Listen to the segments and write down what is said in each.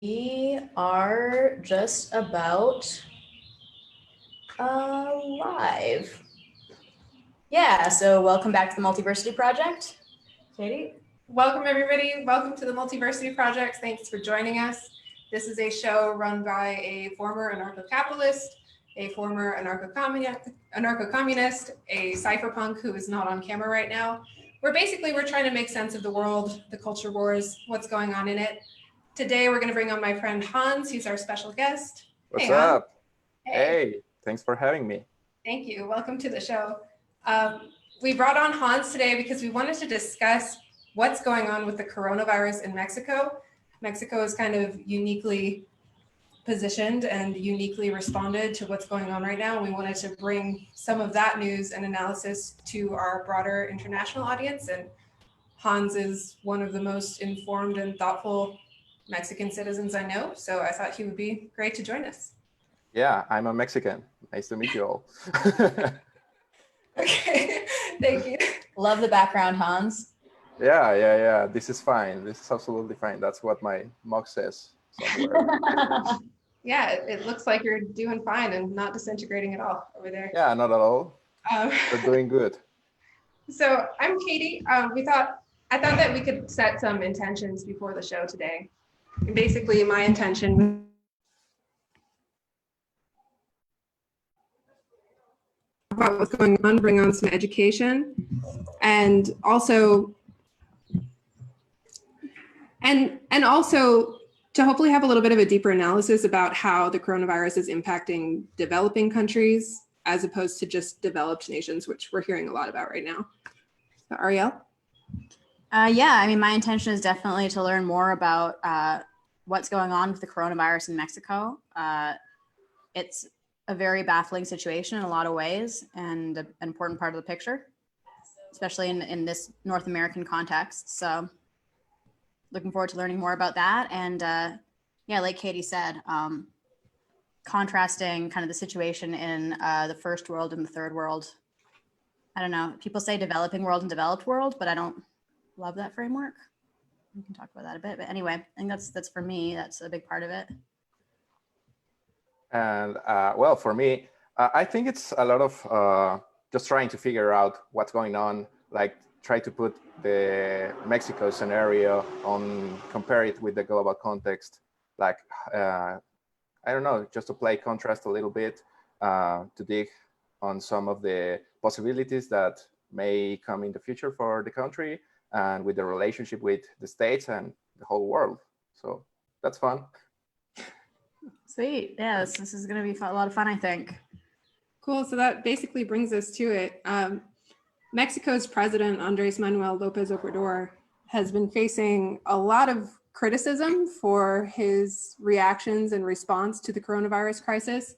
We are just about live. Yeah, so welcome back to the Multiversity Project. Katie? Welcome, everybody. Welcome to the Multiversity Project. Thanks for joining us. This is a show run by a former anarcho-capitalist, a former anarcho-communist, a cypherpunk who is not on camera right now. We're trying to make sense of the world, the culture wars, what's going on in it. Today, we're going to bring on my friend Hans. He's our special guest. What's Hey, Hans. up? Hey, thanks for having me. Thank you. Welcome to the show. We brought on Hans today because we wanted to discuss what's going on with the coronavirus in Mexico. Mexico is kind of uniquely positioned and uniquely responded to what's going on right now. We wanted to bring some of that news and analysis to our broader international audience. And Hans is one of the most informed and thoughtful Mexican citizens I know. So I thought he would be great to join us. Yeah, I'm a Mexican. Nice to meet you all. Okay, thank you. Love the background, Hans. Yeah. This is fine. This is absolutely fine. That's what my mug says somewhere. Yeah, it looks like you're doing fine and not disintegrating at all over there. Yeah, not at all. We're doing good. So I'm Katie. I thought that we could set some intentions before the show today. And basically, my intention about what's going on, bring on some education, and also to hopefully have a little bit of a deeper analysis about how the coronavirus is impacting developing countries as opposed to just developed nations, which we're hearing a lot about right now. So, Ariel? Yeah, I mean, my intention is definitely to learn more about what's going on with the coronavirus in Mexico. It's a very baffling situation in a lot of ways and an important part of the picture, especially in this North American context. So looking forward to learning more about that. And yeah, like Katie said, contrasting kind of the situation in the first world and the third world. I don't know, people say developing world and developed world, but I don't love that framework. We can talk about that a bit, but anyway, I think that's for me, that's a big part of it. And well, for me, I think it's a lot of just trying to figure out what's going on, like try to put the Mexico scenario compare it with the global context, like, I don't know, just to play contrast a little bit, to dig on some of the possibilities that may come in the future for the country and with the relationship with the states and the whole world. So that's fun. Sweet. Yeah, this is going to be a lot of fun, I think. Cool. So that basically brings us to it. Mexico's president, Andres Manual Lopez Obrador, has been facing a lot of criticism for his reactions and response to the coronavirus crisis.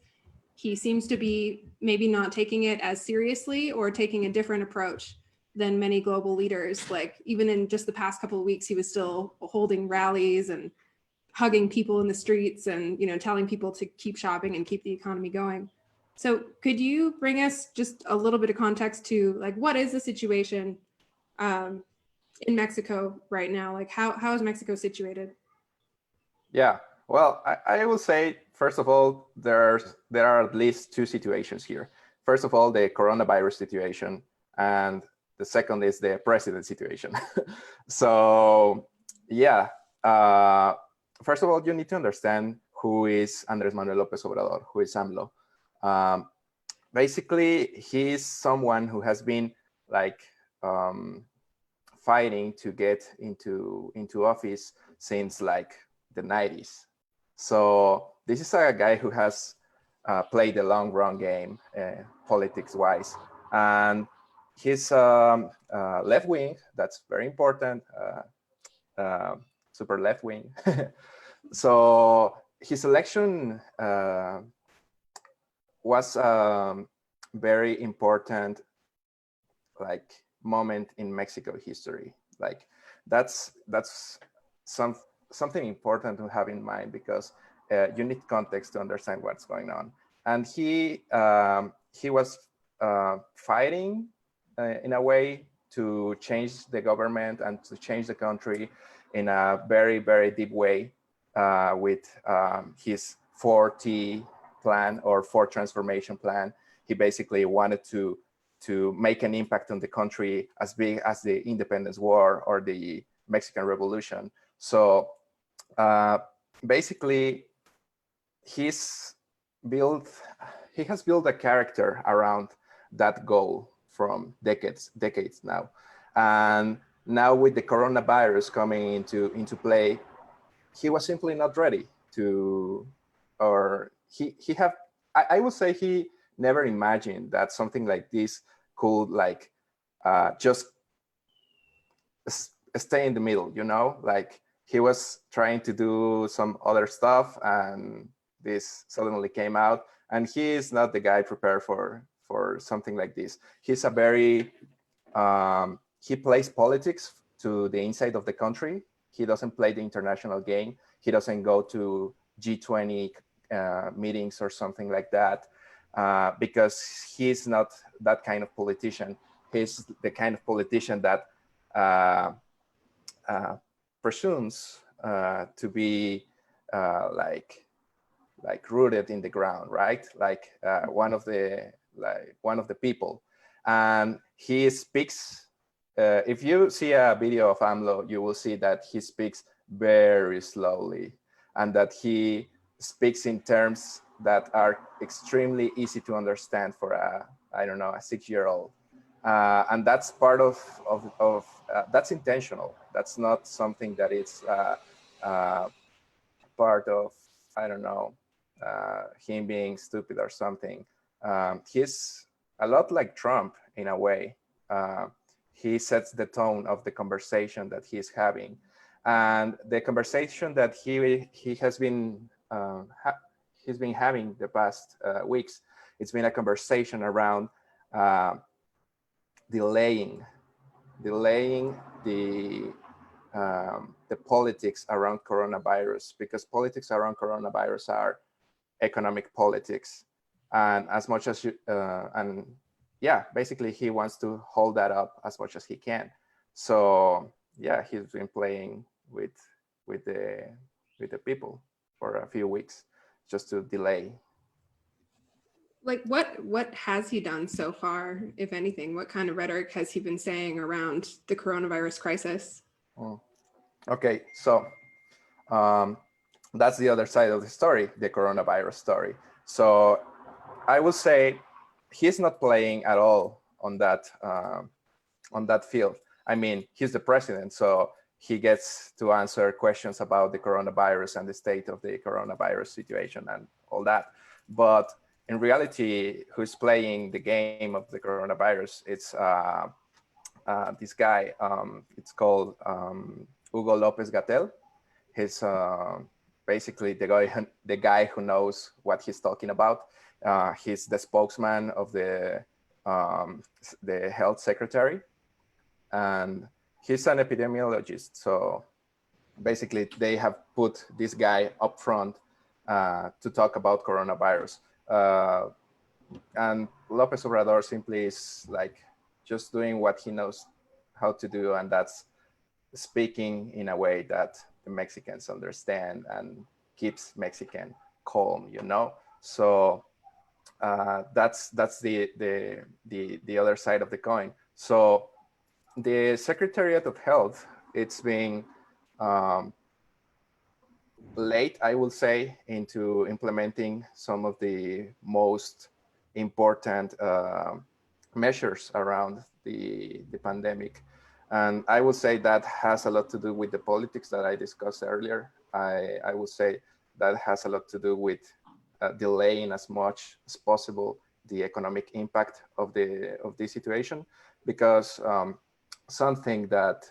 He seems to be maybe not taking it as seriously or taking a different approach than many global leaders. Like even in just the past couple of weeks, he was still holding rallies and hugging people in the streets and, you know, telling people to keep shopping and keep the economy going. So could you bring us just a little bit of context to like, what is the situation in Mexico right now? Like how is Mexico situated? Yeah, well, I will say, first of all, there are at least two situations here. First of all, the coronavirus situation, and the second is the president situation. So yeah, first of all, you need to understand who is Andres Manuel Lopez Obrador, who is AMLO. Basically, he's someone who has been like fighting to get into office since like the 90s. So this is a guy who has played the long run game, politics-wise, and he's left wing. That's very important. Super left wing. So his election was very important, like moment in Mexico history. Like that's something important to have in mind, because you need context to understand what's going on. And he was fighting in a way to change the government and to change the country in a very, very deep way. with his 4T plan or 4 transformation plan. He basically wanted to make an impact on the country as big as the Independence War or the Mexican Revolution. So basically, he has built a character around that goal from decades now. And now with the coronavirus coming into play, he was simply not ready to, or I would say he never imagined that something like this could like just stay in the middle, you know, like he was trying to do some other stuff and this suddenly came out, and he is not the guy prepared for something like this. He's a very, he plays politics to the inside of the country. He doesn't play the international game. He doesn't go to G20 meetings or something like that because he's not that kind of politician. He's the kind of politician that presumes to be like rooted in the ground, right? Like one of the people, and he speaks. If you see a video of AMLO, you will see that he speaks very slowly, and that he speaks in terms that are extremely easy to understand for a 6-year-old. And that's part of that's intentional. That's not something that is part of, him being stupid or something. He's a lot like Trump in a way. He sets the tone of the conversation that he's having. And the conversation that he has been he's been having the past weeks, it's been a conversation around delaying the politics around coronavirus, because politics around coronavirus are economic politics, and as much as basically he wants to hold that up as much as he can. So yeah, he's been playing with the people for a few weeks just to delay. Like what has he done so far, if anything? What kind of rhetoric has he been saying around the coronavirus crisis? Okay, so that's the other side of the story, the coronavirus story. So I would say he's not playing at all on that field. I mean, he's the president, so he gets to answer questions about the coronavirus and the state of the coronavirus situation and all that. But in reality, who's playing the game of the coronavirus? It's this guy. It's called Hugo Lopez Gatell. He's basically the guy who knows what he's talking about. He's the spokesman of the health secretary, and he's an epidemiologist. So basically, they have put this guy up front to talk about coronavirus. And Lopez Obrador simply is like just doing what he knows how to do, and that's speaking in a way that the Mexicans understand and keeps Mexican calm, you know. So that's the other side of the coin. So the Secretariat of Health, it's being late, I will say, into implementing some of the most important measures around the pandemic. And I would say that has a lot to do with the politics that I discussed earlier. I would say that has a lot to do with delaying as much as possible the economic impact of this situation, because something that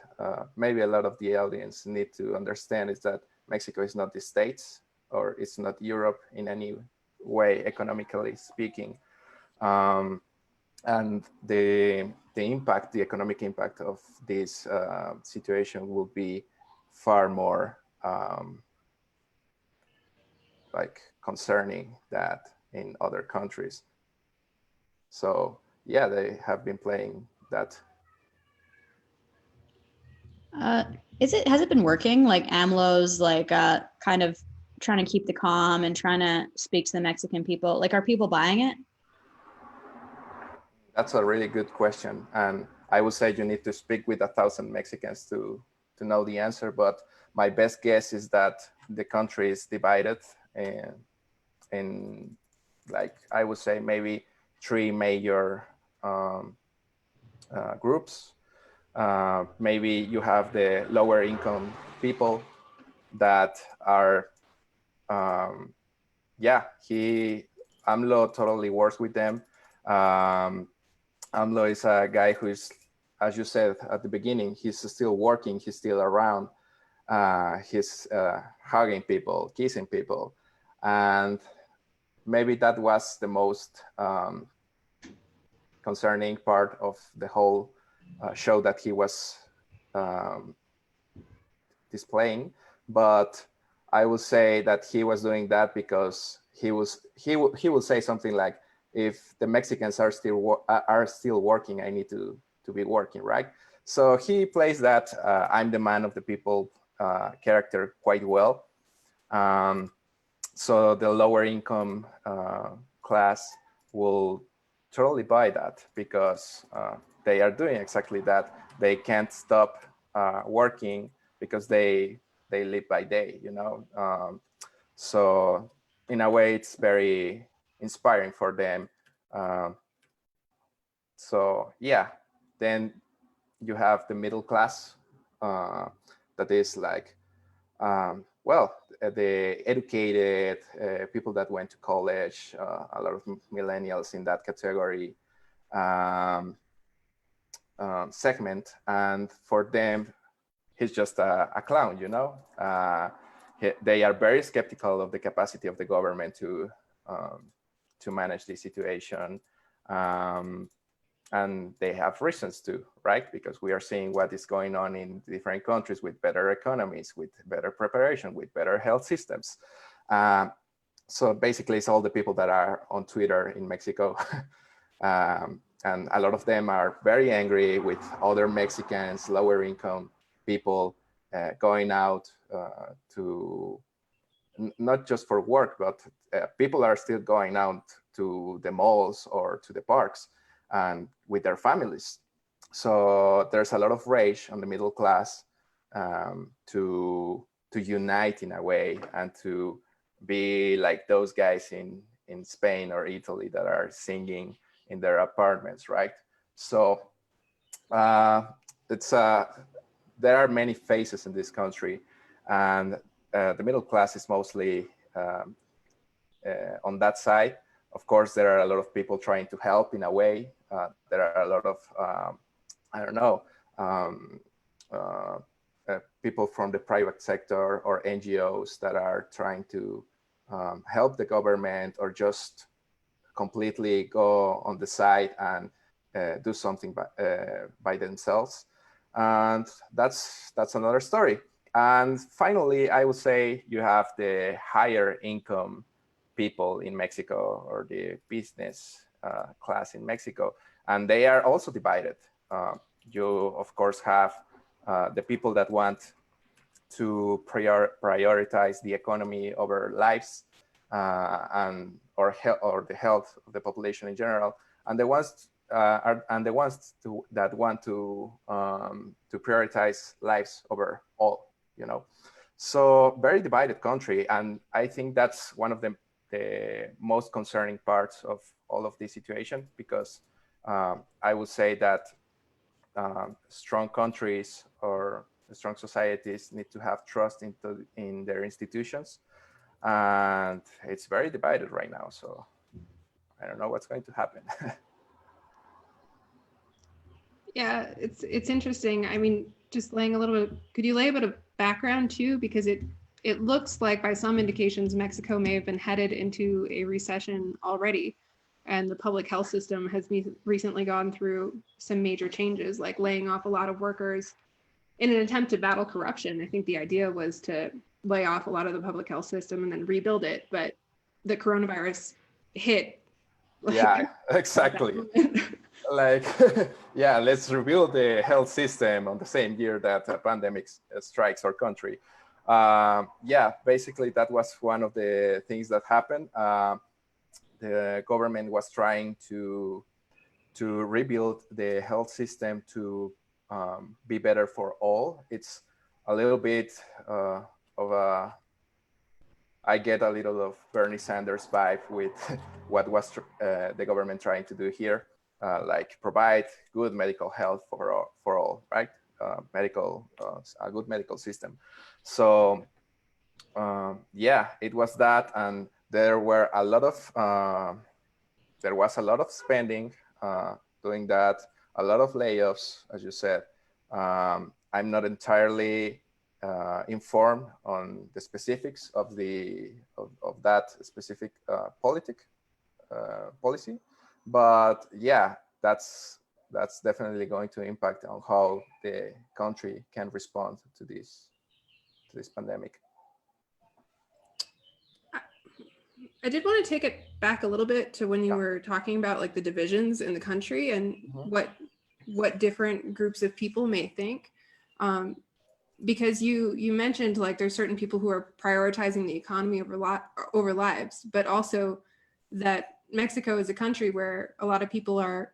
maybe a lot of the audience need to understand is that Mexico is not the States, or it's not Europe in any way, economically speaking. And the economic impact of this situation will be far more like concerning that in other countries. So yeah, they have been playing that. has it been working? Like AMLO's like kind of trying to keep the calm and trying to speak to the Mexican people. Like, are people buying it? That's a really good question. And I would say you need to speak with 1,000 Mexicans to know the answer. But my best guess is that the country is divided in like, I would say maybe 3 major groups. Maybe you have the lower income people that are, AMLO totally works with them. AMLO is a guy who is, as you said at the beginning, he's still working, he's still around, he's hugging people, kissing people. And maybe that was the most concerning part of the whole show that he was displaying. But I would say that he was doing that because he would say something like, if the Mexicans are still working, I need to be working, right? So he plays that I'm the man of the people character quite well. So the lower income class will totally buy that because they are doing exactly that. They can't stop working because they live by day, you know. So in a way, it's very inspiring for them. So yeah, then you have the middle class that is like, the educated people that went to college, a lot of millennials in that category segment. And for them, he's just a clown, you know. They are very skeptical of the capacity of the government to manage the situation. And they have reasons to, right? Because we are seeing what is going on in different countries with better economies, with better preparation, with better health systems. So basically, it's all the people that are on Twitter in Mexico. And a lot of them are very angry with other Mexicans, lower income people going out to, not just for work, but people are still going out to the malls or to the parks and with their families. So there's a lot of rage on the middle class to unite in a way and to be like those guys in Spain or Italy that are singing in their apartments, right? So there are many faces in this country, and the middle class is mostly on that side. Of course, there are a lot of people trying to help in a way. There are a lot of, people from the private sector or NGOs that are trying to help the government or just completely go on the side and do something by themselves. And that's another story. And finally, I would say you have the higher income people in Mexico, or the business class in Mexico, and they are also divided. You, of course, have the people that want to prioritize the economy over lives or the health of the population in general, and the ones that want to prioritize lives over all, you know. So very divided country, and I think that's one of the most concerning parts of all of this situation, because I would say that strong countries or strong societies need to have trust in their institutions, and it's very divided right now. So I don't know what's going to happen. Yeah, it's interesting. I mean, just laying a little bit, could you lay a bit of background too? Because it looks like by some indications, Mexico may have been headed into a recession already. And the public health system has recently gone through some major changes, like laying off a lot of workers in an attempt to battle corruption. I think the idea was to lay off a lot of the public health system and then rebuild it. But the coronavirus hit. Yeah, exactly. like, yeah, let's rebuild the health system on the same year that a pandemic strikes our country. Yeah, basically that was one of the things that happened. The government was trying to rebuild the health system to be better for all. It's a little bit of a, I get a little of Bernie Sanders vibe with what was the government trying to do here, like provide good medical health for all, right? A good medical system. So yeah, it was that, and there was a lot of spending doing that, a lot of layoffs, as you said. I'm not entirely informed on the specifics of that specific policy, but yeah, that's definitely going to impact on how the country can respond to this pandemic. I did want to take it back a little bit to when you were talking about like the divisions in the country and what different groups of people may think. Because you mentioned like there's certain people who are prioritizing the economy over lives, but also that Mexico is a country where a lot of people are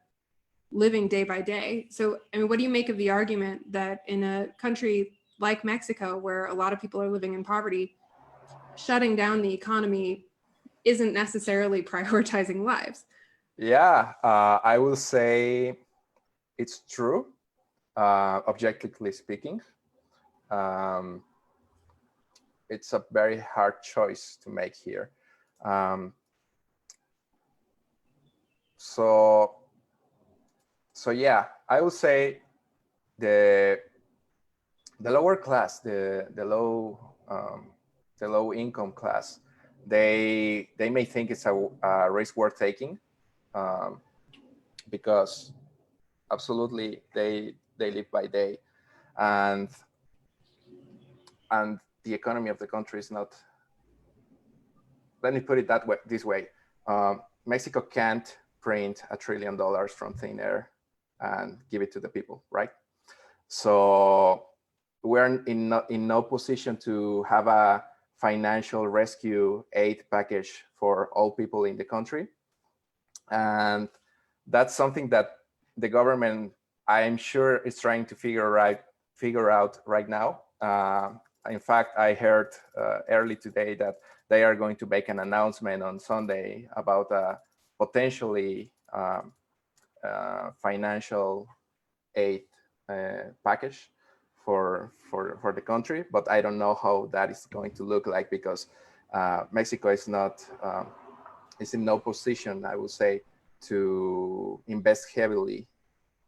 living day by day. So, I mean, what do you make of the argument that in a country like Mexico, where a lot of people are living in poverty, shutting down the economy isn't necessarily prioritizing lives? Yeah, I will say it's true, objectively speaking. It's a very hard choice to make here. So yeah, I would say the lower class, the low income class, they may think it's a risk worth taking, because absolutely they live by day, and the economy of the country is not. Let me put it this way: Mexico can't print $1 trillion from thin air and give it to the people, right? So we're in no position to have a financial rescue aid package for all people in the country. And that's something that the government, I'm sure, is trying to figure out right now. In fact, I heard early today that they are going to make an announcement on Sunday about potentially financial aid package for the country, but I don't know how that is going to look like, because Mexico is not is in no position, I would say, to invest heavily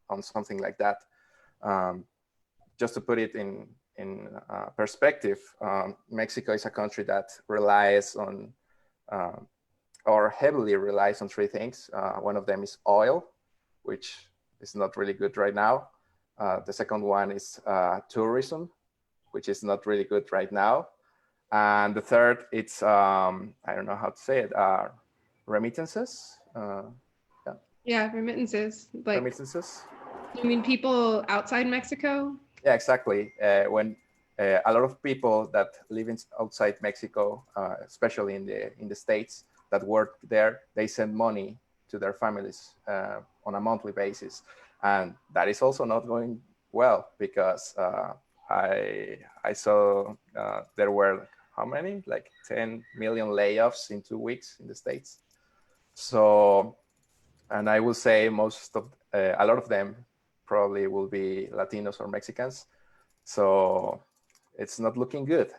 on something like that. Just to put it in perspective, Mexico is a country that relies on or heavily relies on three things. One of them is oil, which is not really good right now. The second one is tourism, which is not really good right now. And the third, it's, I don't know how to say it, remittances. Yeah, remittances. Like, remittances. You mean people outside Mexico? Yeah, exactly. When a lot of people that live outside Mexico, especially in the States, that work there, they send money to their families on a monthly basis. And that is also not going well, because I saw there were, how many? Like 10 million layoffs in 2 weeks in the States. So, and I will say a lot of them probably will be Latinos or Mexicans. So it's not looking good.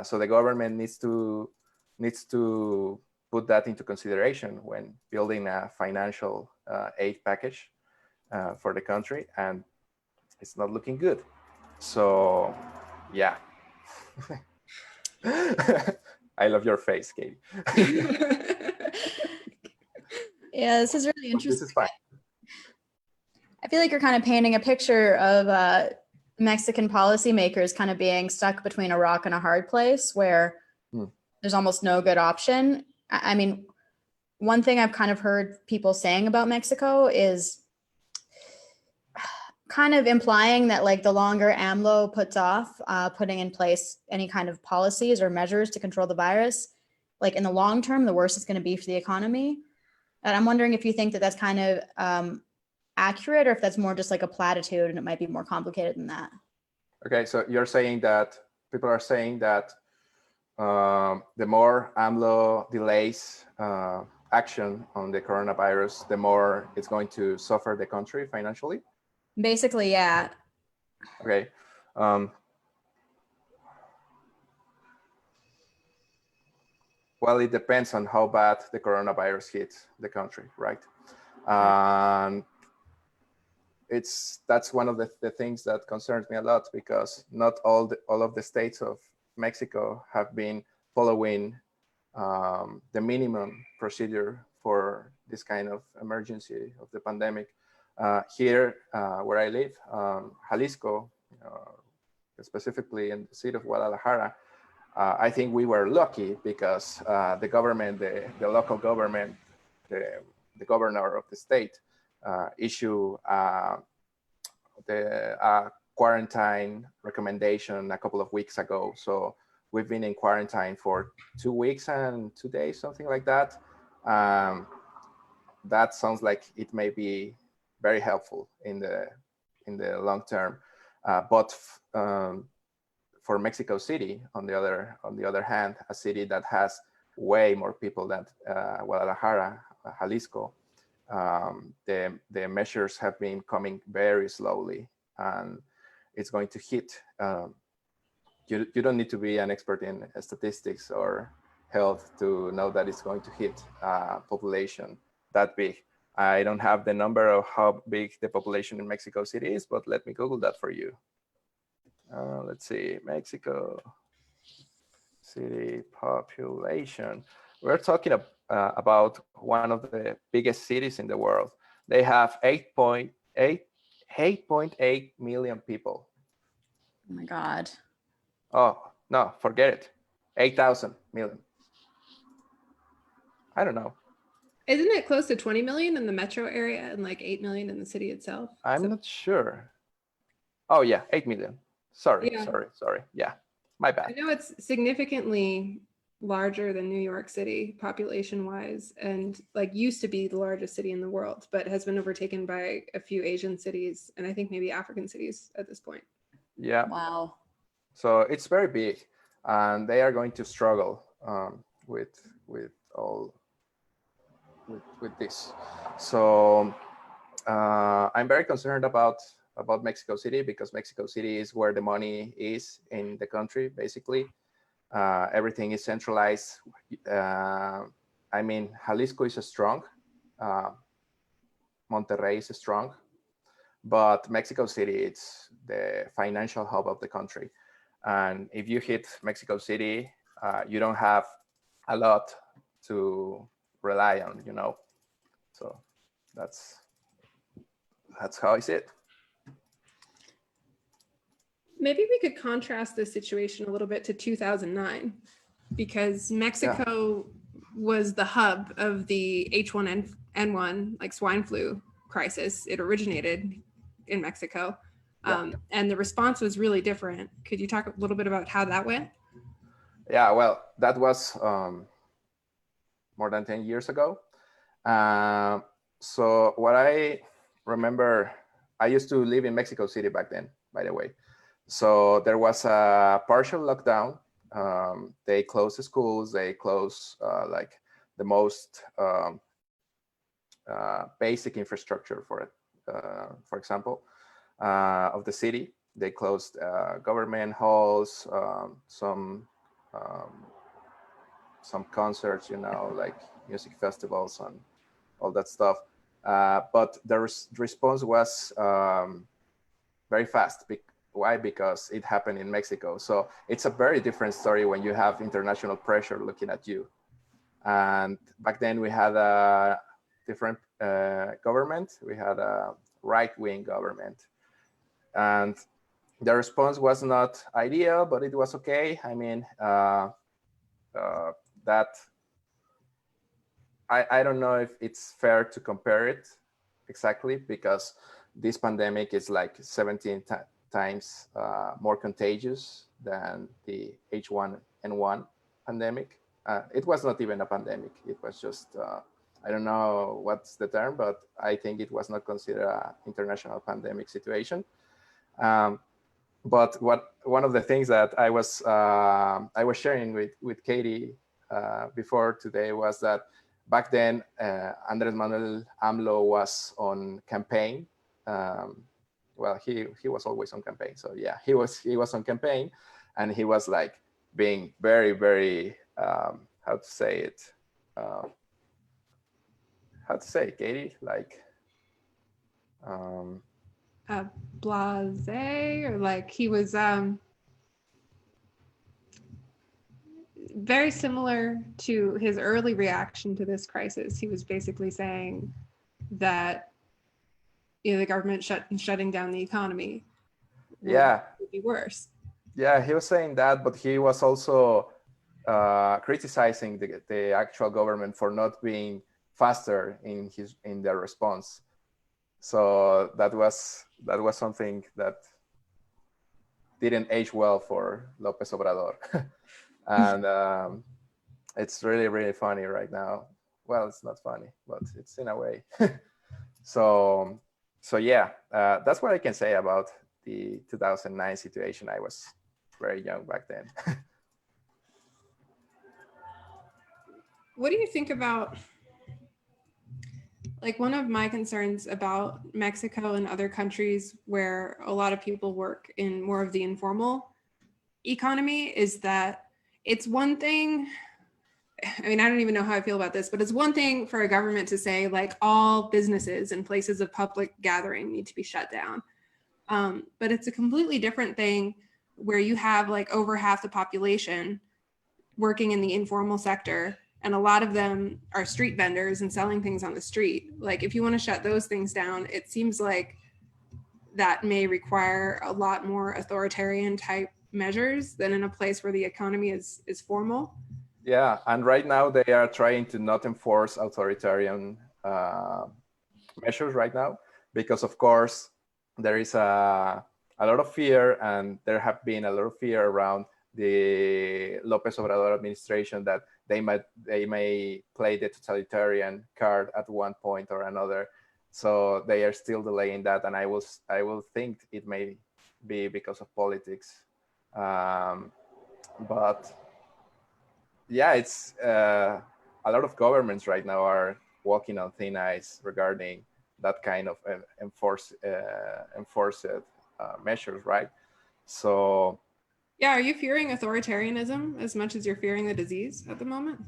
So the government needs to put that into consideration when building a financial aid package for the country, and it's not looking good. So yeah. I love your face, Katie. Yeah, this is really interesting. This is fine. I feel like you're kind of painting a picture of Mexican policymakers kind of being stuck between a rock and a hard place, where there's almost no good option. I mean, one thing I've kind of heard people saying about Mexico is kind of implying that like the longer AMLO puts off putting in place any kind of policies or measures to control the virus, like in the long term, the worse it's going to be for the economy. And I'm wondering if you think that that's kind of accurate, or if that's more just like a platitude and it might be more complicated than that. Okay, so you're saying that people are saying that the more AMLO delays action on the coronavirus, the more it's going to suffer the country financially? Basically, yeah. Okay. Well, it depends on how bad the coronavirus hits the country, right? That's one of the things that concerns me a lot, because not all of the states of Mexico have been following the minimum procedure for this kind of emergency of the pandemic. Here, where I live, Jalisco, specifically in the city of Guadalajara, I think we were lucky because the government, the local government, the governor of the state issue the quarantine recommendation a couple of weeks ago. So we've been in quarantine for 2 weeks and 2 days, something like that. That sounds like it may be very helpful in the long term. But for Mexico City, on the other hand, a city that has way more people than Guadalajara, Jalisco, the measures have been coming very slowly, and it's going to hit. You don't need to be an expert in statistics or health to know that it's going to hit population that big. I don't have the number of how big the population in Mexico City is, but let me Google that for you. Let's see, Mexico City population. We're talking about one of the biggest cities in the world. They have 8.8 million people. Oh my God. Oh, no, forget it. 8,000 million. I don't know. Isn't it close to 20 million in the metro area and like 8 million in the city itself? I'm not sure. Oh yeah, 8 million. Sorry. Yeah, my bad. I know it's significantly larger than New York City population wise, and like used to be the largest city in the world, but has been overtaken by a few Asian cities and I think maybe African cities at this point. Yeah. Wow. So it's very big, and they are going to struggle with this. So I'm very concerned about Mexico City, because Mexico City is where the money is in the country, basically. Everything is centralized. I mean, Jalisco is strong. Monterrey is strong. But Mexico City, it's the financial hub of the country. And if you hit Mexico City, you don't have a lot to rely on, you know? So that's how I see it. Maybe we could contrast this situation a little bit to 2009, because Mexico was the hub of the H1N1, like swine flu crisis. It originated in Mexico. And the response was really different. Could you talk a little bit about how that went? Yeah, well, that was more than 10 years ago. So what I remember, I used to live in Mexico City back then, by the way. So there was a partial lockdown. They closed the schools. They closed like the most basic infrastructure for it. For example, of the city, they closed government halls, some concerts, you know, like music festivals and all that stuff. But the response was very fast. Why? Because it happened in Mexico. So it's a very different story when you have international pressure looking at you. And back then we had a different government. We had a right-wing government. And the response was not ideal, but it was okay. I mean, that I don't know if it's fair to compare it exactly, because this pandemic is like 17 times more contagious than the H1N1 pandemic. It was not even a pandemic. It was just, I don't know what's the term, but I think it was not considered an international pandemic situation. But one of the things that I was sharing with Katie before today was that back then Andres Manuel AMLO was on campaign. Well, he was always on campaign. So yeah, he was on campaign, and he was like being very, very how to say it? How to say it, Katie? Like blasé, or like he was very similar to his early reaction to this crisis. He was basically saying that, you know, the government shutting down the economy would be worse. Yeah, he was saying that, but he was also criticizing the actual government for not being faster in their response. So that was something that didn't age well for Lopez Obrador. And it's really, really funny right now. Well, it's not funny, but it's in a way. So yeah, that's what I can say about the 2009 situation. I was very young back then. What do you think about, like, one of my concerns about Mexico and other countries where a lot of people work in more of the informal economy is that it's one thing, I mean, I don't even know how I feel about this, but it's one thing for a government to say, like, all businesses and places of public gathering need to be shut down. But it's a completely different thing where you have like over half the population working in the informal sector, and a lot of them are street vendors and selling things on the street. Like, if you want to shut those things down, it seems like that may require a lot more authoritarian type measures than in a place where the economy is formal. Yeah, and right now they are trying to not enforce authoritarian measures right now, because of course there is a lot of fear, and there have been a lot of fear around the Lopez Obrador administration that they may play the totalitarian card at one point or another. So they are still delaying that, and I will think it may be because of politics. But yeah, it's a lot of governments right now are walking on thin ice regarding that kind of enforced measures, right? So yeah, are you fearing authoritarianism as much as you're fearing the disease at the moment?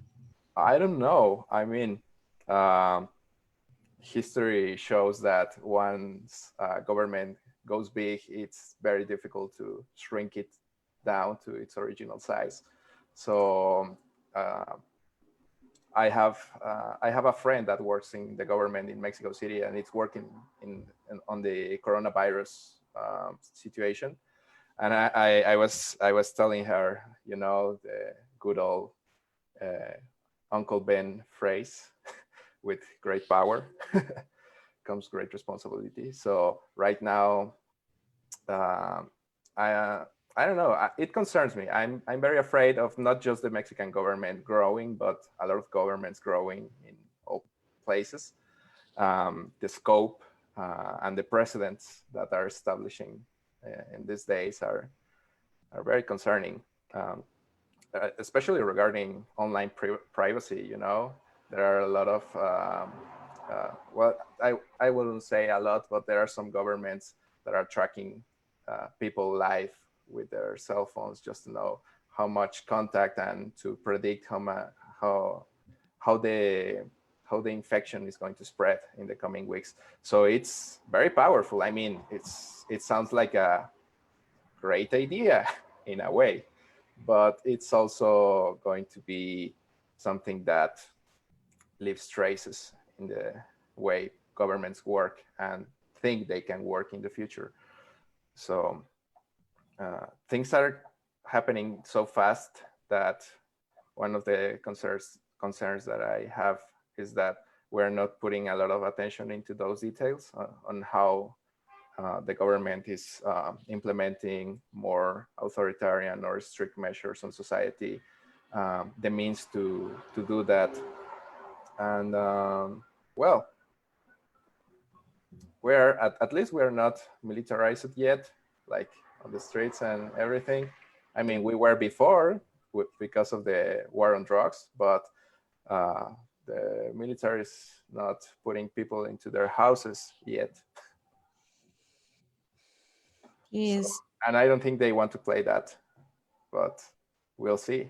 I don't know. I mean, history shows that once government goes big, it's very difficult to shrink it down to its original size. So I have a friend that works in the government in Mexico City, and it's working on the coronavirus situation. And I was telling her, you know, the good old Uncle Ben phrase, with great power comes great responsibility. So right now, I don't know. It concerns me. I'm very afraid of not just the Mexican government growing, but a lot of governments growing in all places. The scope and the precedents that are establishing in these days are very concerning, especially regarding online privacy. You know, there are a lot of well, I wouldn't say a lot, but there are some governments that are tracking people live with their cell phones just to know how much contact and to predict how the infection is going to spread in the coming weeks. So it's very powerful. I mean, it sounds like a great idea in a way, but it's also going to be something that leaves traces in the way governments work and think they can work in the future. So things are happening so fast that one of the concerns that I have is that we're not putting a lot of attention into those details on how the government is implementing more authoritarian or strict measures on society, the means to do that. And well, we're at least we're not militarized yet, like on the streets and everything. I mean, we were before because of the war on drugs, but the military is not putting people into their houses yet. Jeez. So, and I don't think they want to play that, but we'll see.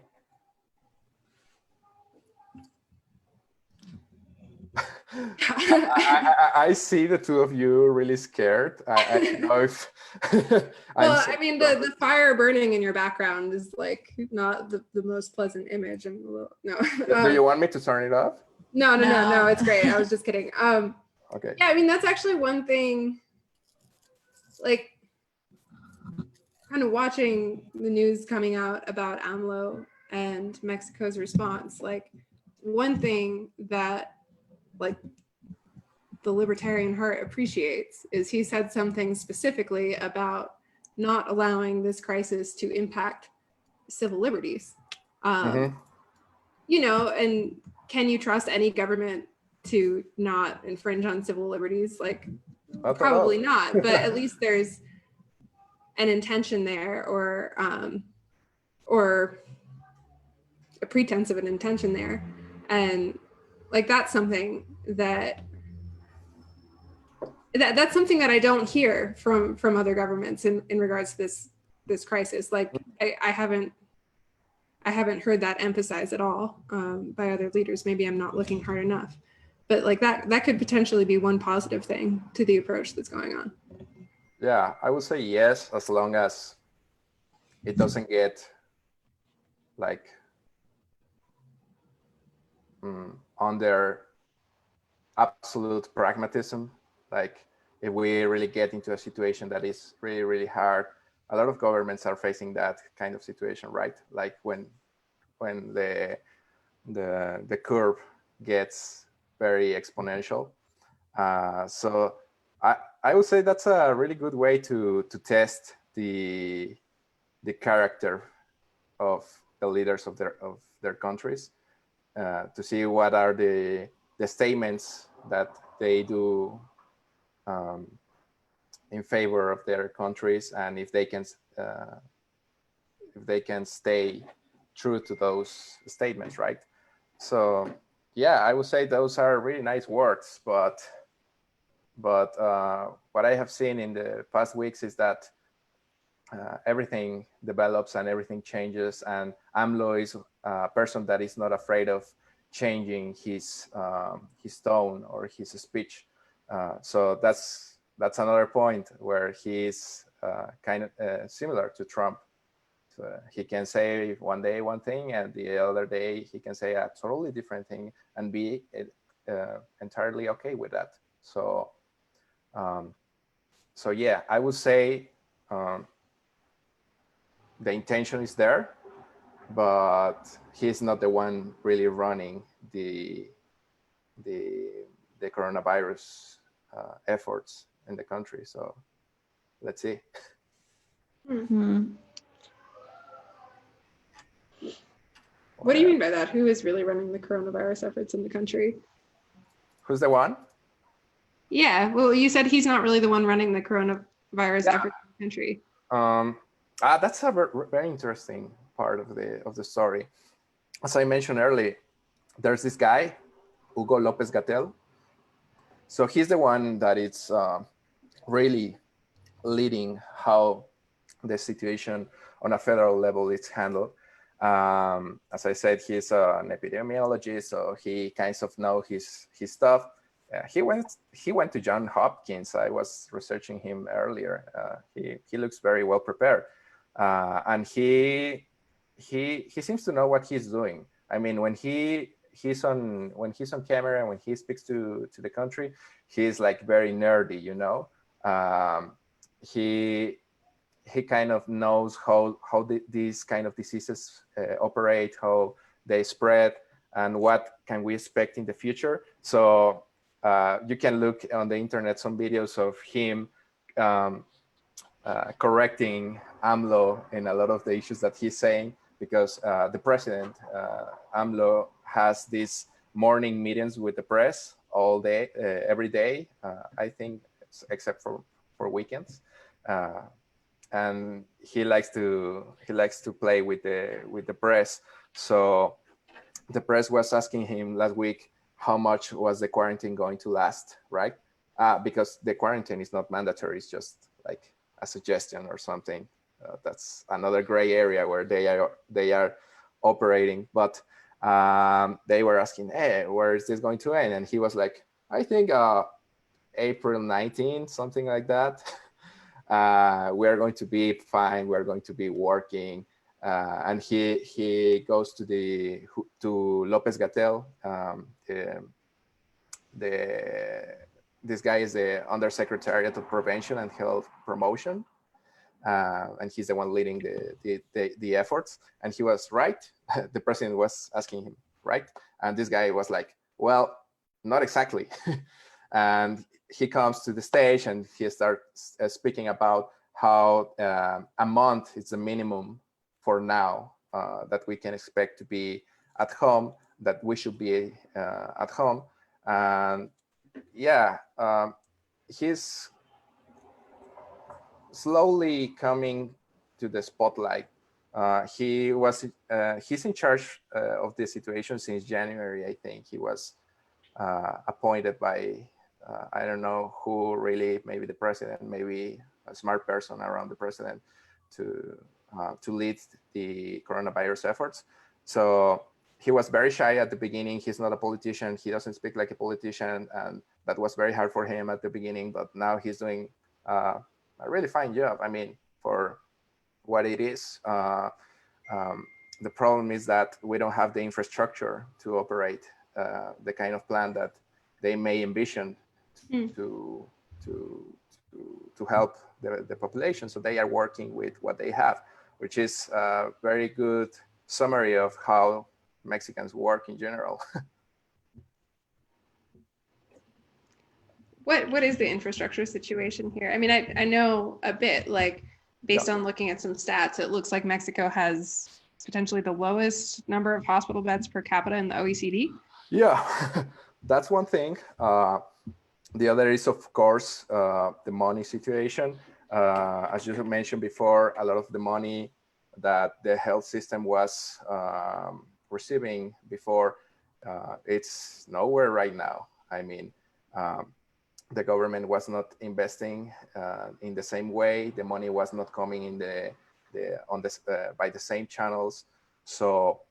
I see the two of you really scared. I don't know if well, I mean, the fire burning in your background is like not the most pleasant image. I'm a little, no. Do you want me to turn it off? No, it's great. I was just kidding. Okay. Yeah, I mean, that's actually one thing, like kind of watching the news coming out about AMLO and Mexico's response. Like one thing that like the libertarian heart appreciates is he said something specifically about not allowing this crisis to impact civil liberties. You know, and can you trust any government to not infringe on civil liberties? Like probably not, but at least there's an intention there, or a pretense of an intention there. And like that's something that's something that I don't hear from other governments in regards to this crisis. Like I haven't heard that emphasized at all by other leaders. Maybe I'm not looking hard enough, but like that could potentially be one positive thing to the approach that's going on. Yeah, I would say yes, as long as it doesn't get like under absolute pragmatism. Like if we really get into a situation that is really, really hard, a lot of governments are facing that kind of situation, right? Like when the curve gets very exponential. So I would say that's a really good way to test the character of the leaders of their countries, to see what are the statements that they do in favor of their countries, and if they can stay true to those statements, right? So yeah, I would say those are really nice words, but what I have seen in the past weeks is that everything develops and everything changes, and AMLO is a person that is not afraid of changing his tone or his speech. So that's another point where he's kind of similar to Trump. So he can say one day one thing, and the other day he can say a totally different thing and be entirely okay with that. So yeah, I would say the intention is there, but he's not the one really running the coronavirus efforts in the country. So let's see. What do you mean by that? Who is really running the coronavirus efforts in the country? Who's the one? Yeah, well, you said he's not really the one running the coronavirus efforts in the country. That's a very interesting part of the story. As I mentioned earlier, there's this guy, Hugo Lopez Gatell. So he's the one that is really leading how the situation on a federal level is handled. As I said, he's an epidemiologist, so he kind of knows his stuff. He went to Johns Hopkins. I was researching him earlier. He looks very well prepared, and he seems to know what he's doing. I mean, when he's on camera and when he speaks to the country, he's like very nerdy, you know. He kind of knows how these kind of diseases operate, how they spread, and what can we expect in the future. So you can look on the internet some videos of him correcting AMLO in a lot of the issues that he's saying, because the president, AMLO, has these morning meetings with the press all day, every day, I think, except for weekends. And he likes to play with the press. So the press was asking him last week how much was the quarantine going to last, right? Because the quarantine is not mandatory; it's just like a suggestion or something. That's another gray area where they are operating. But they were asking, "Hey, where is this going to end?" And he was like, "I think April 19, something like that." We're going to be fine. We're going to be working. And he goes to Lopez Gatell. This guy is the Undersecretariat of Prevention and Health Promotion, and he's the one leading the efforts. And he was right. The president was asking him, right? And this guy was like, "Well, not exactly." And he comes to the stage and he starts speaking about how a month is the minimum for now that we can expect to be at home, that we should be at home. And yeah, he's slowly coming to the spotlight. He's in charge of the situation since January, I think. He was appointed by I don't know who really, maybe the president, maybe a smart person around the president to lead the coronavirus efforts. So he was very shy at the beginning. He's not a politician. He doesn't speak like a politician. And that was very hard for him at the beginning, but now he's doing a really fine job. I mean, for what it is. The problem is that we don't have the infrastructure to operate the kind of plan that they may envision to help the population. So they are working with what they have, which is a very good summary of how Mexicans work in general. What is the infrastructure situation here? I mean, I know a bit, like based on looking at some stats, it looks like Mexico has potentially the lowest number of hospital beds per capita in the OECD. Yeah, that's one thing. The other is, of course, the money situation. As you mentioned before, a lot of the money that the health system was receiving before, it's nowhere right now. I mean, the government was not investing in the same way. The money was not coming in by the same channels. So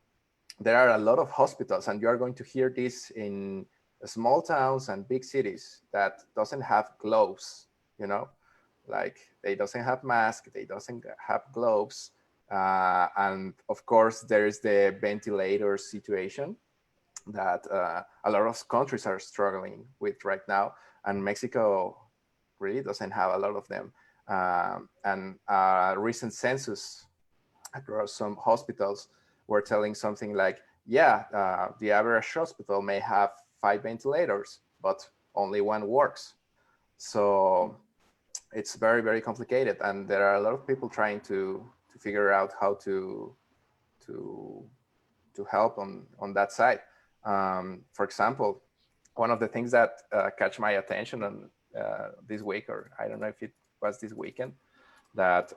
there are a lot of hospitals, and you are going to hear this in small towns and big cities that doesn't have gloves, you know, like they doesn't have masks, they doesn't have gloves. And of course, there is the ventilator situation that a lot of countries are struggling with right now. And Mexico really doesn't have a lot of them. And a recent census across some hospitals were telling something like, yeah, the average hospital may have 5 ventilators, but only one works. So it's very, very complicated. And there are a lot of people trying to figure out how to help on that side. For example, one of the things that catch my attention on this week, or I don't know if it was this weekend, that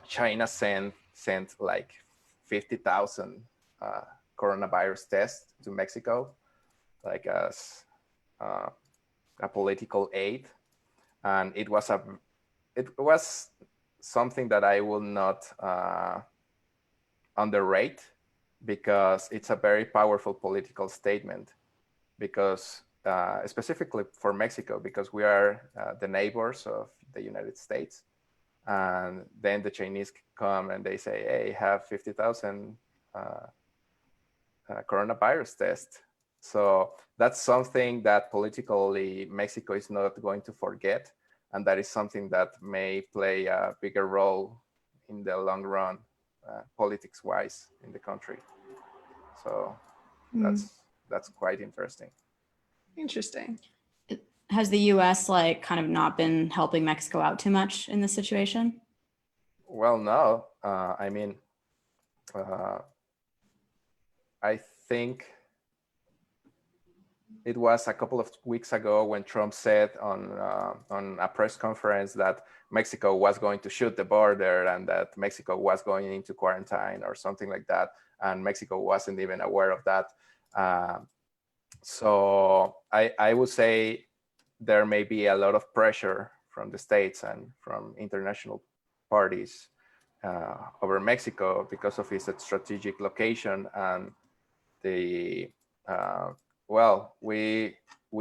China sent like 50,000 coronavirus tests to Mexico, like as a political aid. And it was something that I will not underrate, because it's a very powerful political statement, because specifically for Mexico, because we are the neighbors of the United States. And then the Chinese come and they say, hey, have 50,000 coronavirus tests. So that's something that politically Mexico is not going to forget. And that is something that may play a bigger role in the long run, politics-wise, in the country. So that's quite interesting. Interesting. Has the US like kind of not been helping Mexico out too much in this situation? Well, no. I mean, I think it was a couple of weeks ago when Trump said on a press conference that Mexico was going to shoot the border and that Mexico was going into quarantine or something like that. And Mexico wasn't even aware of that. So I would say there may be a lot of pressure from the states and from international parties over Mexico because of its strategic location and the well, we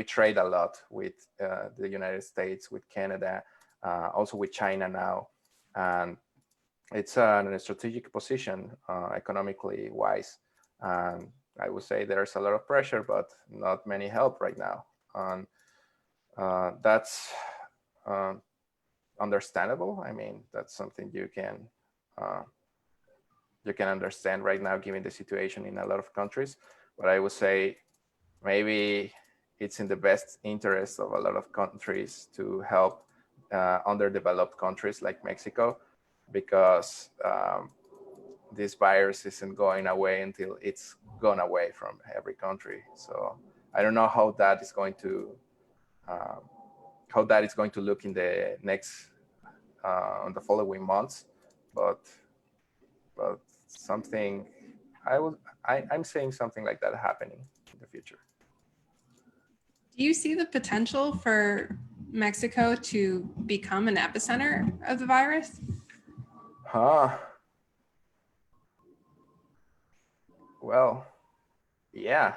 trade a lot with the United States, with Canada, also with China now, and it's a strategic position economically wise. And I would say there's a lot of pressure, but not many help right now. And that's understandable. I mean, that's something you can understand right now, given the situation in a lot of countries. But I would say maybe it's in the best interest of a lot of countries to help underdeveloped countries like Mexico, because this virus isn't going away until it's gone away from every country. So I don't know how that is going to look in the next on the following months, but something I'm saying something like that happening in the future. Do you see the potential for Mexico to become an epicenter of the virus? Well, yeah.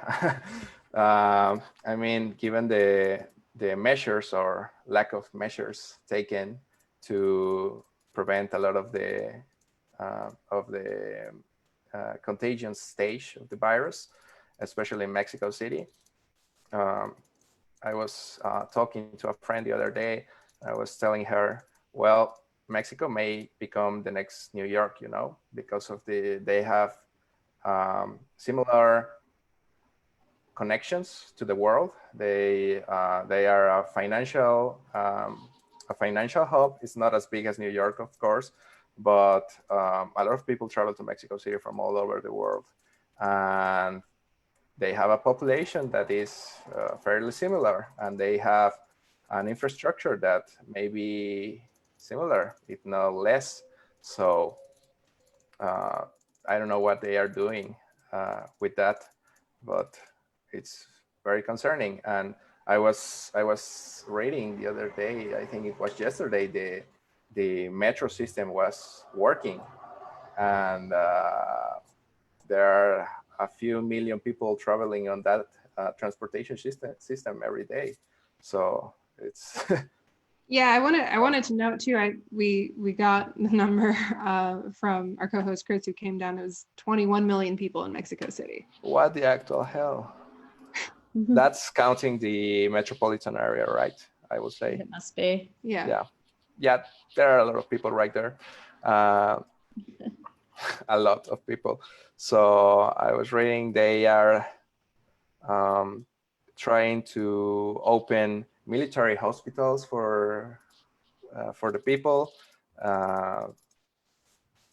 I mean, given the measures or lack of measures taken to prevent a lot of the contagion stage of the virus, especially in Mexico City. I was talking to a friend the other day. I was telling her, well, Mexico may become the next New York, you know, because of they have similar connections to the world. They are a financial hub. It's not as big as New York, of course, but a lot of people travel to Mexico City from all over the world, and they have a population that is fairly similar, and they have an infrastructure that may be similar, if not less. So I don't know what they are doing with that, but it's very concerning. And I was reading the other day, I think it was yesterday, the metro system was working, and there are a few million people traveling on that transportation system every day. So it's Yeah, I wanted to note too. We got the number from our co-host Chris, who came down. It was 21 million people in Mexico City. What the actual hell? That's counting the metropolitan area, right? I would say. It must be. Yeah. Yeah. There are a lot of people right there. A lot of people. So I was reading they are trying to open military hospitals for the people.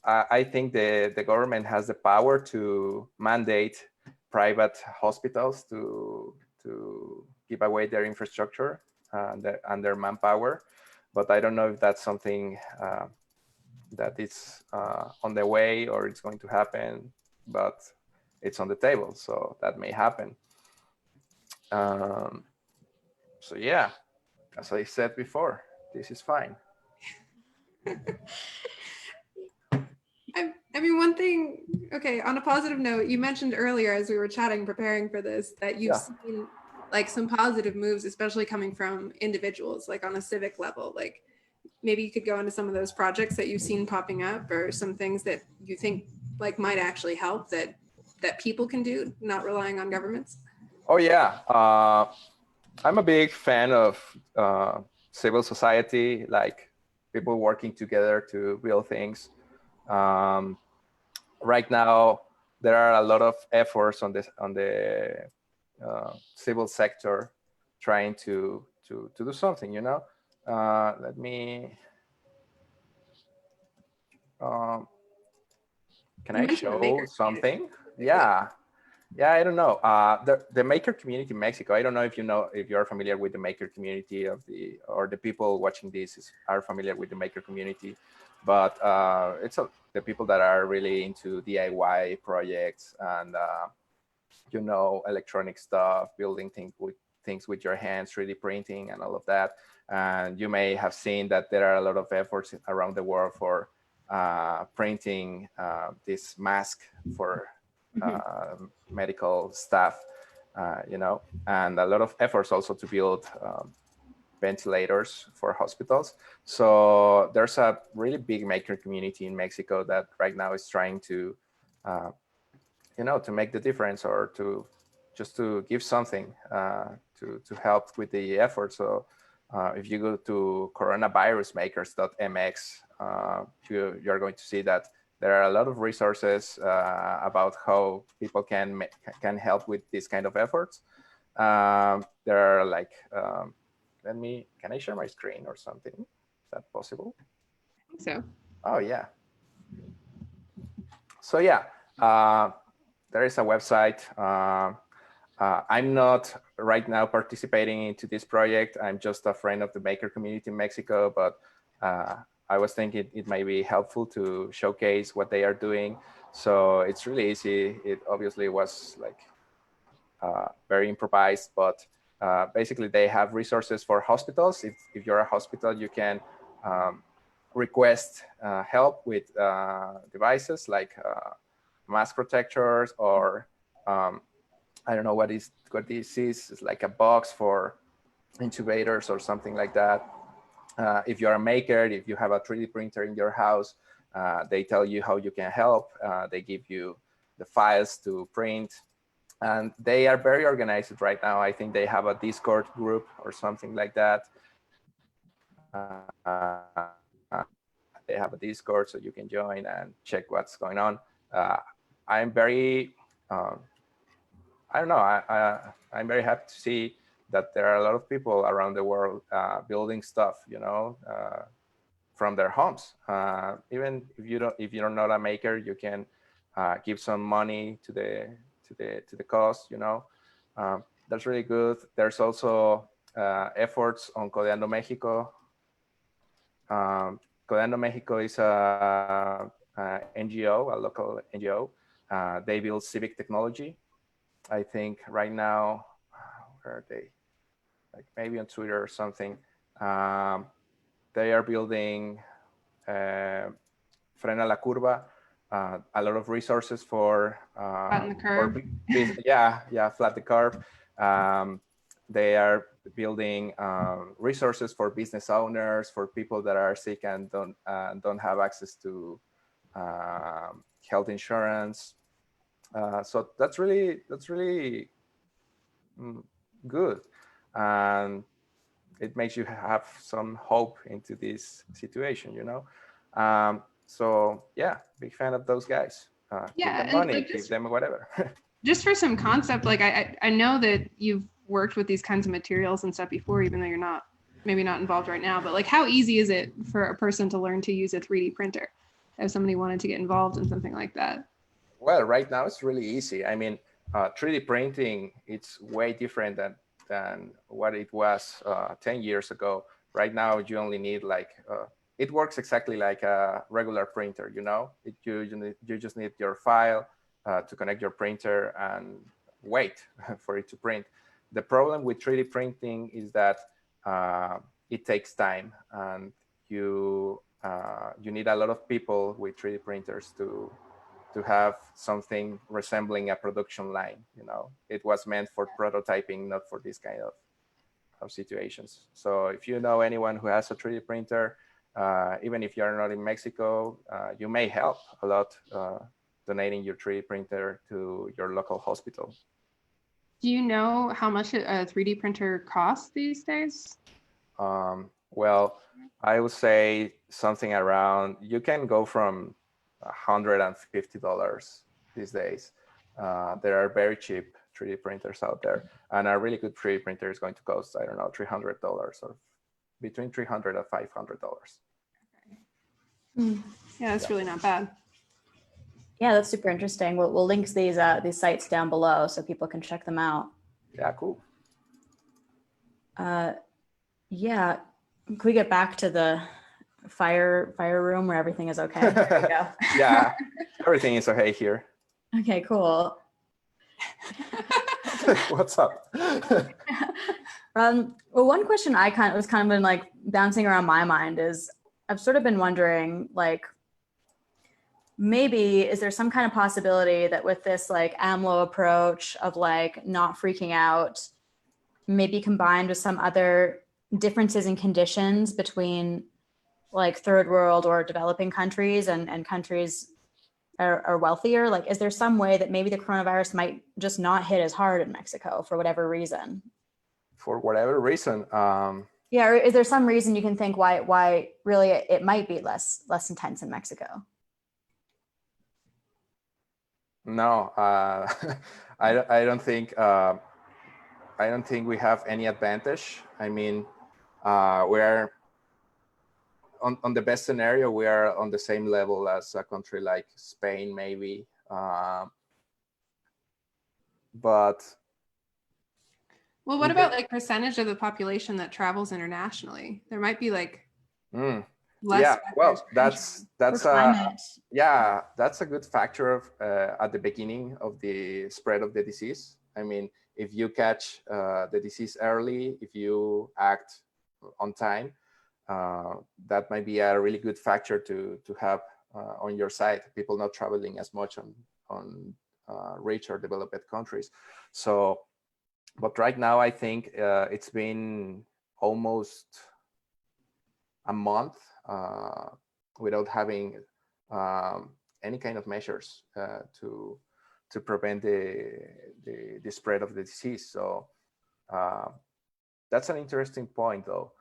I think the government has the power to mandate private hospitals to give away their infrastructure and their manpower, but I don't know if that's something that is on the way or it's going to happen, but it's on the table, so that may happen. So yeah, as I said before, this is fine. I mean, one thing, okay, on a positive note, you mentioned earlier as we were chatting, preparing for this, that you've seen like some positive moves, especially coming from individuals, like on a civic level. Like maybe you could go into some of those projects that you've seen popping up, or some things that you think like might actually help that people can do, not relying on governments. Oh yeah, I'm a big fan of civil society, like people working together to build things. Right now, there are a lot of efforts on the civil sector trying to to do something, you know. Let me, can You I mentioned the show maker something? community. Yeah. Yeah, I don't know. The maker community in Mexico. I don't know if you know, if you're familiar with the maker community of the, or the people watching this are familiar with the maker community, but it's the people that are really into DIY projects and you know, electronic stuff, building things with your hands, 3D printing, and all of that. And you may have seen that there are a lot of efforts around the world for printing this mask for medical staff, you know, and a lot of efforts also to build ventilators for hospitals. So there's a really big maker community in Mexico that right now is trying to, you know, to make the difference, or to just to give something to help with the effort. So if you go to coronavirusmakers.mx, you're going to see that there are a lot of resources about how people can help with this kind of efforts. There are like, can I share my screen or something? Is that possible? I think so. Oh yeah. So yeah, there is a website. I'm not right now participating into this project. I'm just a friend of the maker community in Mexico, but I was thinking it might be helpful to showcase what they are doing. So it's really easy. It obviously was like very improvised, but basically they have resources for hospitals. If you're a hospital, you can request help with devices like mask protectors, or I don't know what this is. It's like a box for intubators or something like that. If you're a maker, if you have a 3D printer in your house, they tell you how you can help. They give you the files to print, and they are very organized right now. I think they have a Discord group or something like that. They have a Discord, so you can join and check what's going on. I'm very, I don't know, I'm very happy to see that there are a lot of people around the world building stuff, you know, from their homes. Even if you're not a maker, you can give some money to the cause, you know. That's really good. There's also efforts on Codeando Mexico. Codeando Mexico is a NGO, a local NGO. They build civic technology. I think right now, where are they? Like maybe on Twitter or something. They are building Frena la Curva, a lot of resources for Flatten the curve. flat the curve. They are building resources for business owners, for people that are sick and don't have access to health insurance. So that's really good, and it makes you have some hope into this situation, you know. So yeah, big fan of those guys. Give them money, like give them whatever. Just for some concept, like I know that you've worked with these kinds of materials and stuff before, even though you're maybe not involved right now, but like how easy is it for a person to learn to use a 3D printer if somebody wanted to get involved in something like that? Well, right now it's really easy. I mean, 3D printing, it's way different than what it was 10 years ago. Right now, you only need like, it works exactly like a regular printer, you know? You just need your file to connect your printer and wait for it to print. The problem with 3D printing is that it takes time, and you need a lot of people with 3D printers to have something resembling a production line. You know, it was meant for prototyping, not for this kind of situations. So if you know anyone who has a 3D printer, even if you're not in Mexico, you may help a lot donating your 3D printer to your local hospital. Do you know how much a 3D printer costs these days? Well, I would say something around, you can go from $150 these days. There are very cheap 3D printers out there, and a really good 3D printer is going to cost, I don't know, $300 or between $300 and $500. Yeah, that's really not bad. Yeah, that's super interesting. We'll link these sites down below so people can check them out. Yeah, cool. Yeah, can we get back to the fire room where everything is okay? There we go. Yeah, everything is okay here. Okay, cool. What's up? Well, one question I was kind of been like bouncing around my mind is I've sort of been wondering, like, maybe is there some kind of possibility that with this like AMLO approach of like not freaking out, maybe combined with some other differences in conditions between like third world or developing countries and countries are wealthier, like is there some way that maybe the coronavirus might just not hit as hard in Mexico for whatever reason? For whatever reason. Yeah, or is there some reason you can think why really it might be less intense in Mexico? No, I don't think we have any advantage. I mean, we're on the best scenario, we are on the same level as a country like Spain, maybe. But Well, what about like percentage of the population that travels internationally? There might be like less. Yeah, well, that's climate. yeah, that's a good factor of at the beginning of the spread of the disease. I mean, if you catch the disease early, if you act on time, that might be a really good factor to have on your side. People not traveling as much on rich or developed countries. So, but right now I think it's been almost a month without having any kind of measures to prevent the spread of the disease. So that's an interesting point, though.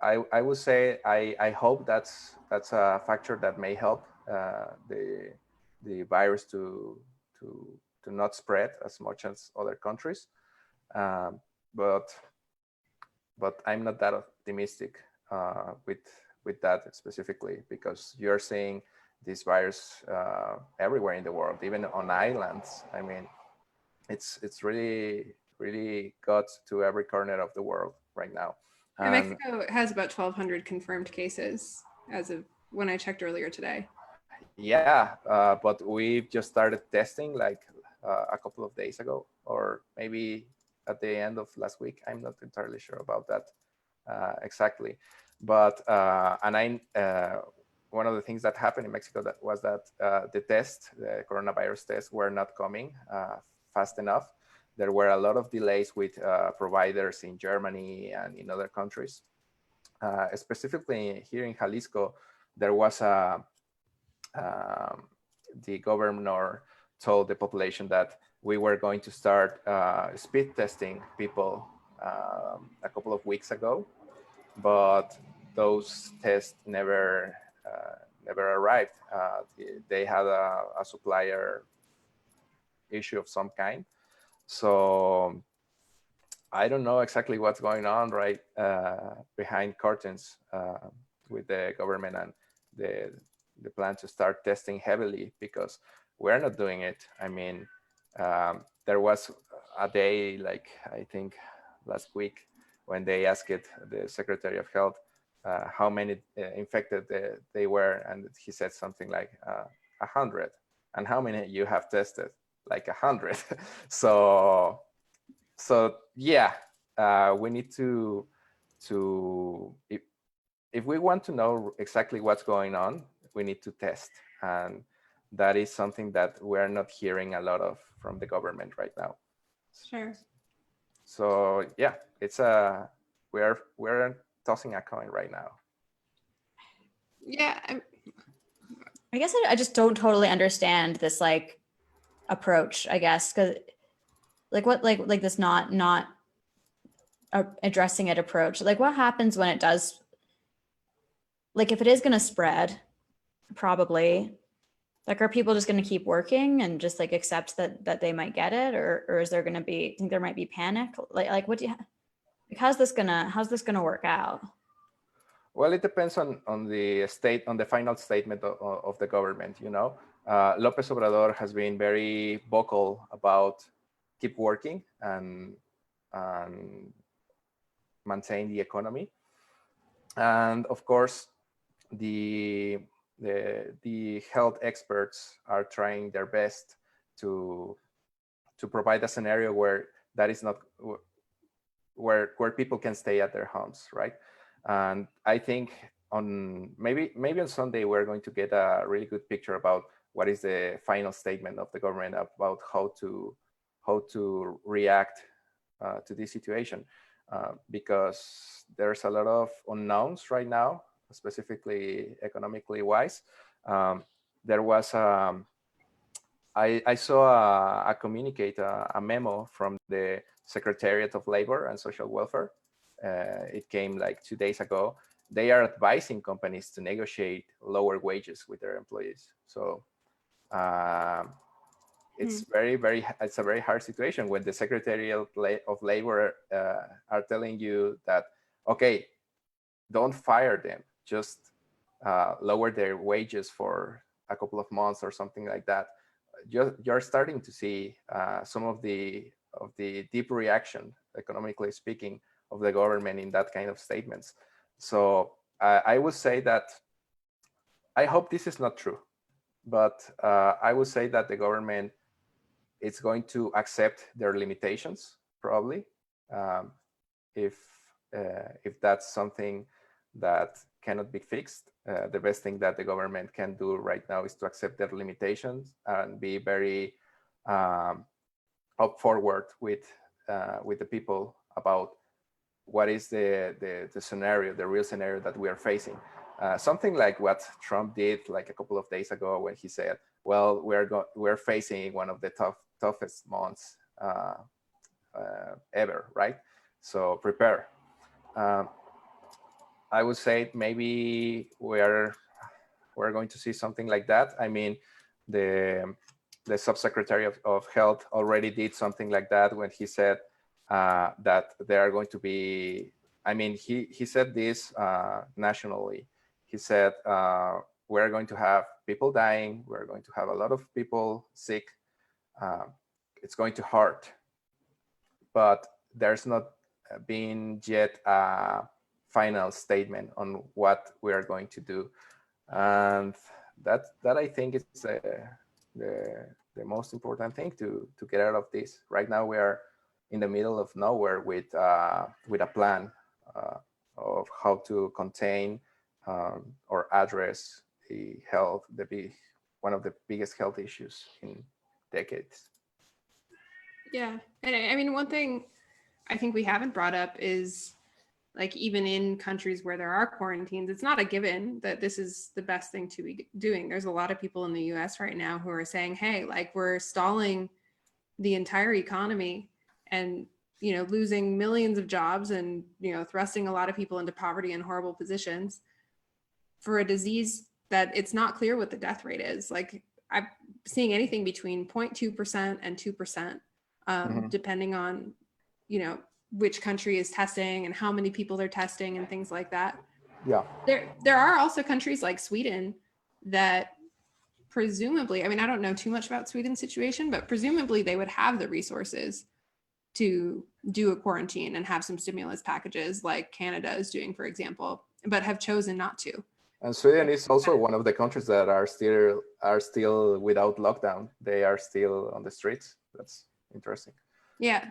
I would say I hope that's a factor that may help the virus to not spread as much as other countries, but I'm not that optimistic with that specifically, because you're seeing this virus everywhere in the world, even on islands. I mean, it's really got to every corner of the world right now. And Mexico has about 1,200 confirmed cases as of when I checked earlier today. Yeah, but we've just started testing like a couple of days ago, or maybe at the end of last week. I'm not entirely sure about that exactly. But one of the things that happened in Mexico was that the coronavirus tests were not coming fast enough. There were a lot of delays with providers in Germany and in other countries. Specifically here in Jalisco, there was the governor told the population that we were going to start speed testing people a couple of weeks ago, but those tests never arrived. They had a supplier issue of some kind. So I don't know exactly what's going on right behind curtains with the government and the plan to start testing heavily, because we're not doing it. I mean, there was a day, like I think last week, when they asked the Secretary of Health how many infected they were, and he said something like 100. And how many you have tested? Like 100. So yeah, we need to if we want to know exactly what's going on, we need to test, and that is something that we're not hearing a lot of from the government right now. Sure. So yeah, it's we're tossing a coin right now. Yeah. I guess I just don't totally understand this like approach, I guess, because like what like this not addressing it approach. Like what happens when it does, like if it is going to spread, probably Like, are people just going to keep working and just like accept that they might get it, or is there going to be? I think there might be panic. Like what do you? Like, how's this gonna work out? Well, it depends on the final statement of the government. Lopez Obrador has been very vocal about keep working and maintain the economy, and of course, the health experts are trying their best to provide a scenario where that is not where people can stay at their homes, right? And I think maybe on Sunday we're going to get a really good picture about what is the final statement of the government about how to react to this situation, because there's a lot of unknowns right now, specifically economically wise. There was I saw a communicate, a memo from the Secretariat of Labor and Social Welfare. It came like 2 days ago. They are advising companies to negotiate lower wages with their employees. So it's it's a very hard situation when the Secretary of Labor are telling you that, okay, don't fire them, just lower their wages for a couple of months or something like that. You're starting to see some of the deep reaction, economically speaking, of the government in that kind of statements. So I would say that I hope this is not true, but I would say that the government is going to accept their limitations, probably, if that's something that cannot be fixed. The best thing that the government can do right now is to accept their limitations and be very up forward with the people about what is the scenario, the real scenario that we are facing. Something like what Trump did like a couple of days ago when he said, well, we're facing one of the toughest months ever, right? So prepare. I would say maybe we're going to see something like that. I mean, the subsecretary of health already did something like that when he said that there are going to be, I mean, he said this nationally. He said, we're going to have people dying. We're going to have a lot of people sick. It's going to hurt. But there's not been yet a final statement on what we are going to do. And that I think is the most important thing to get out of this. Right now we are in the middle of nowhere with a plan of how to contain or address one of the biggest health issues in decades. Yeah, and I mean, one thing I think we haven't brought up is, like, even in countries where there are quarantines, it's not a given that this is the best thing to be doing. There's a lot of people in the US right now who are saying, hey, like, we're stalling the entire economy and, you know, losing millions of jobs and, you know, thrusting a lot of people into poverty and horrible positions for a disease that it's not clear what the death rate is. Like, I'm seeing anything between 0.2% and 2%, depending on, you know, which country is testing and how many people they're testing and things like that. Yeah. There are also countries like Sweden that presumably, I mean, I don't know too much about Sweden's situation, but presumably they would have the resources to do a quarantine and have some stimulus packages like Canada is doing, for example, but have chosen not to. And Sweden is also one of the countries that are still without lockdown. They are still on the streets. That's interesting. Yeah.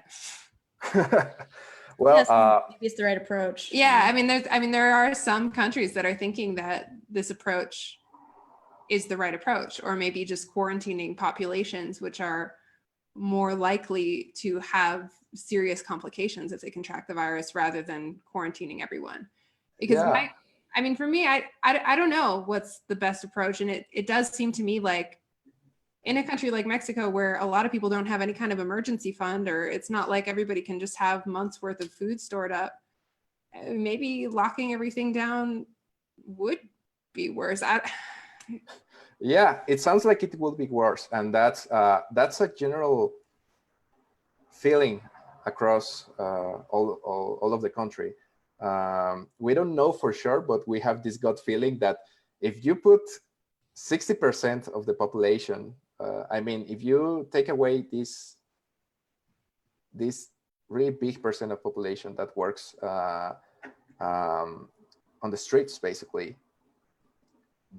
Well, yes, maybe it's the right approach. Yeah, I mean, there are some countries that are thinking that this approach is the right approach, or maybe just quarantining populations which are more likely to have serious complications if they contract the virus, rather than quarantining everyone. Because I mean, for me, I don't know what's the best approach, and it does seem to me like, in a country like Mexico, where a lot of people don't have any kind of emergency fund, or it's not like everybody can just have months worth of food stored up, maybe locking everything down would be worse. Yeah, it sounds like it will be worse, and that's a general feeling across all of the country. We don't know for sure, but we have this gut feeling that if you put 60% of the population, I mean, if you take away this really big percent of population that works on the streets, basically,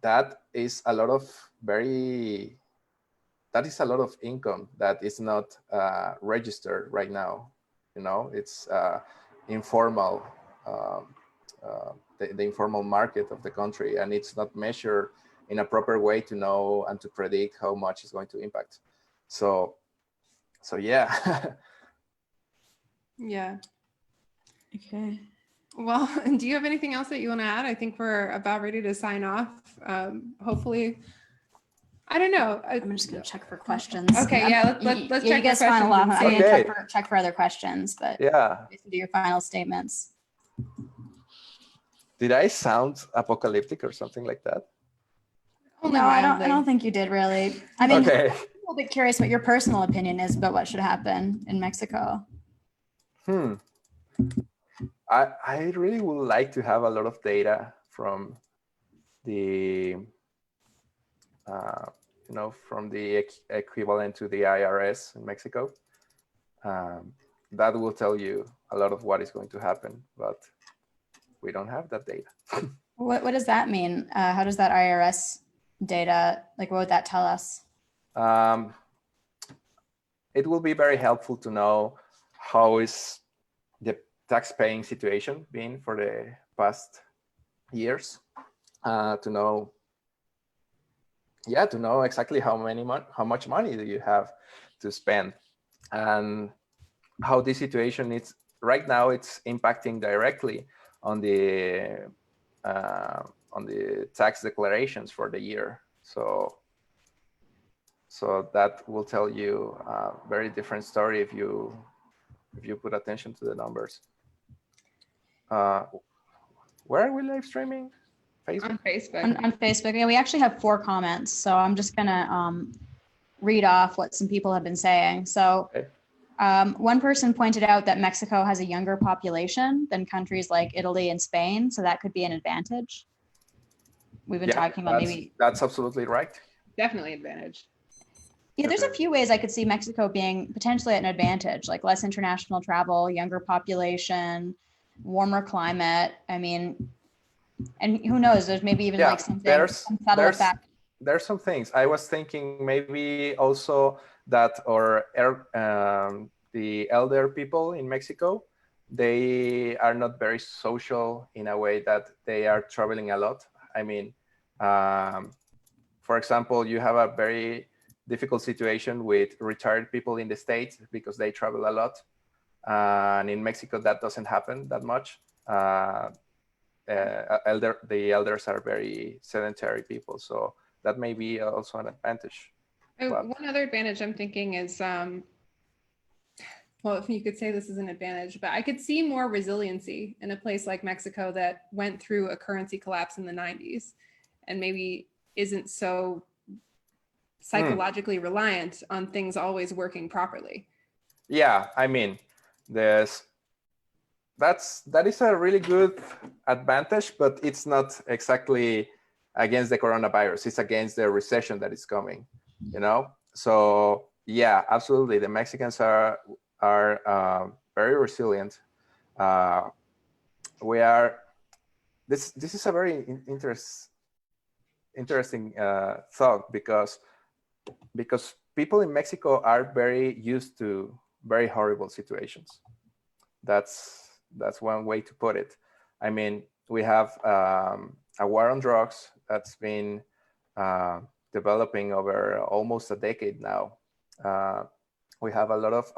that is a lot of income that is not registered right now. You know, it's informal, the informal market of the country, and it's not measured in a proper way to know and to predict how much is going to impact. So yeah. Yeah. Okay. Well, do you have anything else that you want to add? I think we're about ready to sign off. Hopefully, I don't know. I'm just gonna check for questions. Okay, yeah, let's check you guys for final off. questions. I'm gonna Okay. check for other questions, but Yeah. do your final statements. Did I sound apocalyptic or something like that? Only No, I mildly. don't think you did really. I mean, Okay. I'm a little bit curious what your personal opinion is about what should happen in Mexico. I really would like to have a lot of data from the from the equivalent to the IRS in Mexico. That will tell you a lot of what is going to happen, but we don't have that data. What does that mean? How does that IRS data, like, what would that tell us? It will be very helpful to know how is the tax-paying situation been for the past years, to know exactly how much money do you have to spend, and how this situation is right now. It's impacting directly on the tax declarations for the year. So that will tell you a very different story if you put attention to the numbers. Where are we live streaming? Facebook? On Facebook. On Facebook, yeah, we actually have 4 comments, so I'm just gonna read off what some people have been saying. So Okay. one person pointed out that Mexico has a younger population than countries like Italy and Spain, so that could be an advantage. We've been talking about maybe. That's absolutely right. Definitely advantage. Yeah, there's a few ways I could see Mexico being potentially an advantage, like less international travel, younger population, warmer climate. I mean, and who knows, there's maybe even like something, some subtle effect. There's some things. I was thinking maybe also that the elder people in Mexico, they are not very social in a way that they are traveling a lot. I mean, for example, you have a very difficult situation with retired people in the States because they travel a lot. And in Mexico, that doesn't happen that much. The elders are very sedentary people, so that may be also an advantage. One other advantage I'm thinking is, well, if you could say this is an advantage, but I could see more resiliency in a place like Mexico that went through a currency collapse in the 90s and maybe isn't so psychologically reliant on things always working properly. Yeah, I mean, that is a really good advantage, but it's not exactly against the coronavirus. It's against the recession that is coming, you know? So yeah, absolutely. The Mexicans are very resilient. This is a very interesting thought, because people in Mexico are very used to very horrible situations. That's one way to put it. I mean, we have a war on drugs that's been developing over almost a decade now. We have a lot of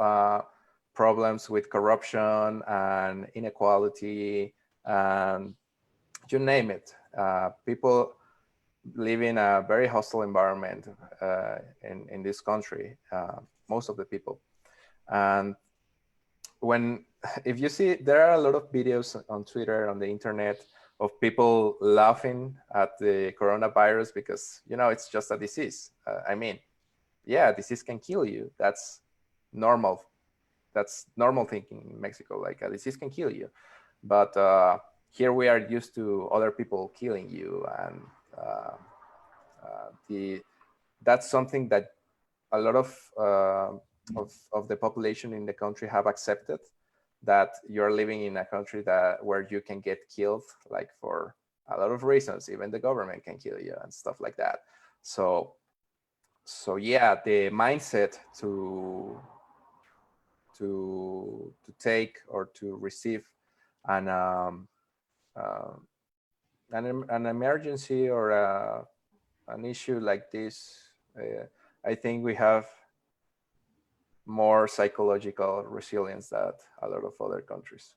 problems with corruption and inequality, and you name it. People live in a very hostile environment in this country, most of the people. And if you see, there are a lot of videos on Twitter, on the internet, of people laughing at the coronavirus because, you know, it's just a disease. I mean, yeah, disease can kill you. That's normal. That's normal thinking in Mexico, like a disease can kill you. But here we are used to other people killing you. And that's something that a lot of the population in the country have accepted, that you're living in a country where you can get killed, like for a lot of reasons. Even the government can kill you and stuff like that. So yeah, the mindset to take or to receive an emergency or an issue like this, I think we have more psychological resilience than a lot of other countries.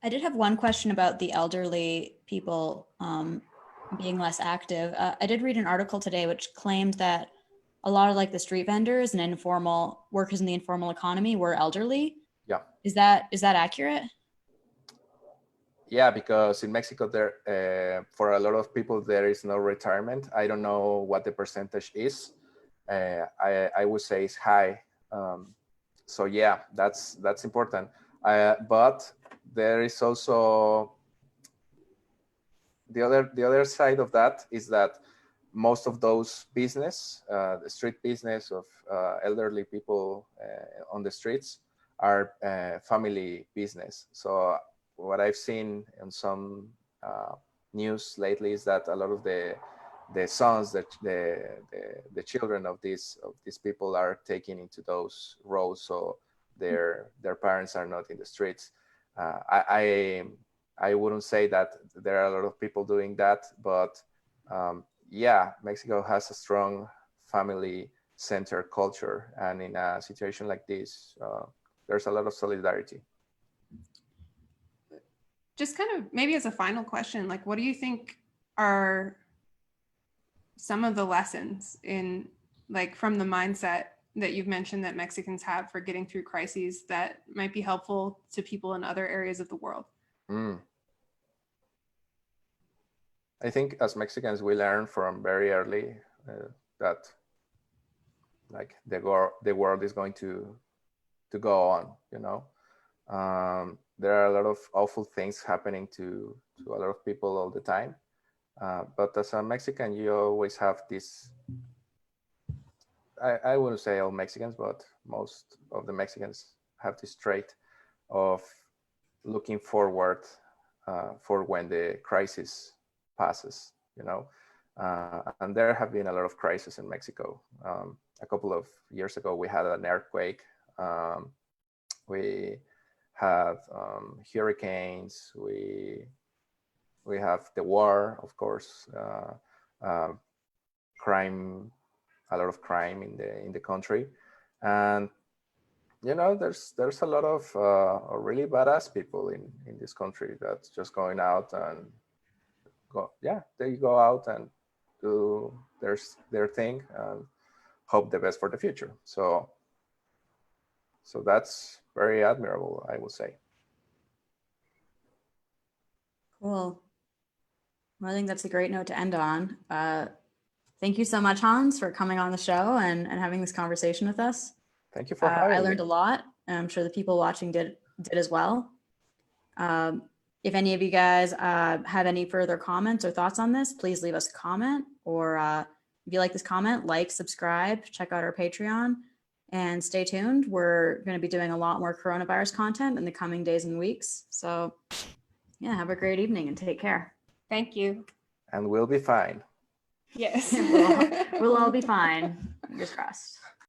I did have one question about the elderly people being less active. I did read an article today which claimed that a lot of like the street vendors and informal workers in the informal economy were elderly. Yeah. Is that accurate? Yeah, because in Mexico, there for a lot of people there is no retirement. I don't know what the percentage is. I would say it's high. So yeah, that's important. But there is also the other side of that is that most of those business, the street business of elderly people on the streets, are family business. So what I've seen in some news lately is that a lot of the sons, the children of these people are taken into those roles, so their parents are not in the streets. I wouldn't say that there are a lot of people doing that, but yeah, Mexico has a strong family-centered culture, and in a situation like this, there's a lot of solidarity. Just kind of maybe as a final question, like, what do you think are some of the lessons in, like, from the mindset that you've mentioned that Mexicans have for getting through crises that might be helpful to people in other areas of the world? I think as Mexicans, we learn from very early that like the world is going to go on, you know. There are a lot of awful things happening to a lot of people all the time. But as a Mexican, you always have this, I wouldn't say all Mexicans, but most of the Mexicans have this trait of looking forward for when the crisis passes, you know. And there have been a lot of crises in Mexico. A couple of years ago, we had an earthquake. We had hurricanes. We have the war, of course, crime, a lot of crime in the country, and you know, there's a lot of really badass people in this country that's just going out and they go out and do their thing and hope the best for the future. So that's very admirable, I would say. Cool. Well, I think that's a great note to end on. Thank you so much, Hans, for coming on the show and having this conversation with us. Thank you for having me. I learned a lot, and I'm sure the people watching did as well. If any of you guys have any further comments or thoughts on this, please leave us a comment, or if you like this comment, like, subscribe, check out our Patreon, and stay tuned. We're going to be doing a lot more coronavirus content in the coming days and weeks. So yeah, have a great evening and take care. Thank you. And we'll be fine. Yes. We'll all be fine. Fingers crossed.